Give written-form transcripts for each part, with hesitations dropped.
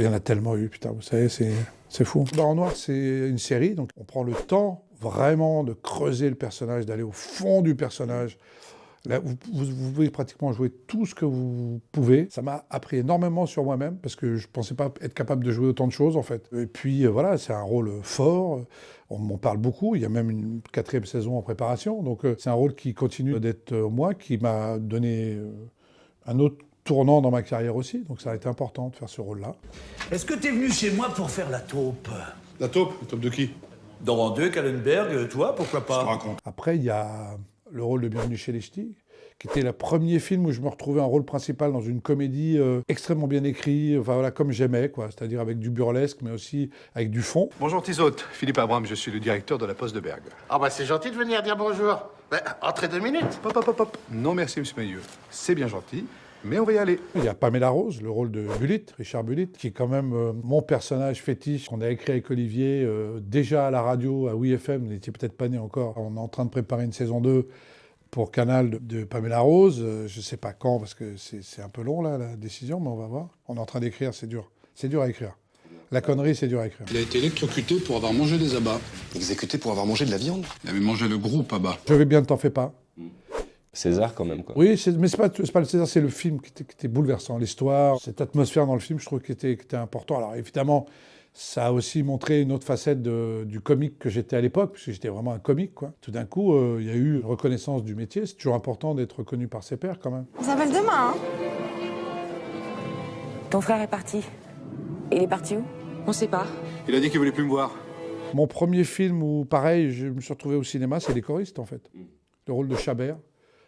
Il y en a tellement eu, putain, vous savez, c'est fou. Blanc en noir, c'est une série, donc on prend le temps vraiment de creuser le personnage, d'aller au fond du personnage. Là, vous pouvez pratiquement jouer tout ce que vous pouvez. Ça m'a appris énormément sur moi-même, parce que je ne pensais pas être capable de jouer autant de choses, en fait. Et puis, voilà, c'est un rôle fort. On m'en parle beaucoup. Il y a même une 4e saison en préparation. Donc, c'est un rôle qui continue d'être moi, qui m'a donné un autre tournant dans ma carrière aussi. Donc, ça a été important de faire ce rôle-là. Est-ce que t'es venu chez moi pour faire la taupe? La taupe? La taupe de qui? Dans deux, Kallenberg, toi, pourquoi Je te pas? raconte. Après, il y a le rôle de Bienvenue chez les Ch'tis, qui était le premier film où je me retrouvais un rôle principal dans une comédie extrêmement bien écrite, enfin voilà, comme j'aimais, quoi, c'est-à-dire avec du burlesque, mais aussi avec du fond. Bonjour Tisote, Philippe Abraham, je suis le directeur de la Poste de Bergue. Ah bah c'est gentil de venir dire bonjour. Bah, entrez 2 minutes. Hop, hop, hop, hop. Non merci monsieur Mailleux, c'est bien gentil, mais on va y aller. Il y a Pamela Rose, le rôle de Bullitt, Richard Bullitt, qui est quand même mon personnage fétiche qu'on a écrit avec Olivier déjà à la radio, à WeFM, vous n'étiez peut-être pas né encore. On est en train de préparer une saison 2 pour Canal de Pamela Rose. Je ne sais pas quand, parce que c'est un peu long, là, la décision, mais on va voir. On est en train d'écrire, c'est dur. C'est dur à écrire. La connerie, c'est dur à écrire. Il a été électrocuté pour avoir mangé des abats. Exécuté pour avoir mangé de la viande. Il avait mangé le groupe abat. Je vais bien, ne t'en fais pas. César, quand même, quoi. Oui, mais c'est pas le César, c'est le film qui était bouleversant. L'histoire, cette atmosphère dans le film, je trouve qui était important. Alors évidemment, ça a aussi montré une autre facette du comique que j'étais à l'époque, puisque j'étais vraiment un comique, quoi. Tout d'un coup, il y a eu une reconnaissance du métier. C'est toujours important d'être reconnu par ses pairs, quand même. On s'appelle demain, hein? Ton frère est parti. Il est parti où? On sait pas. Il a dit qu'il voulait plus me voir. Mon premier film où, pareil, je me suis retrouvé au cinéma, c'est Les choristes, en fait. Le rôle de Chabert,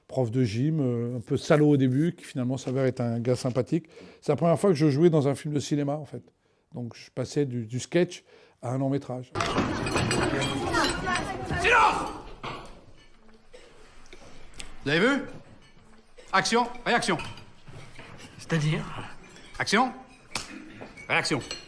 prof de gym, un peu salaud au début, qui finalement s'avère être un gars sympathique. C'est la première fois que je jouais dans un film de cinéma, en fait. Donc je passais du sketch à un long métrage. Silence! Vous avez vu? Action, réaction. C'est-à-dire? Action, réaction.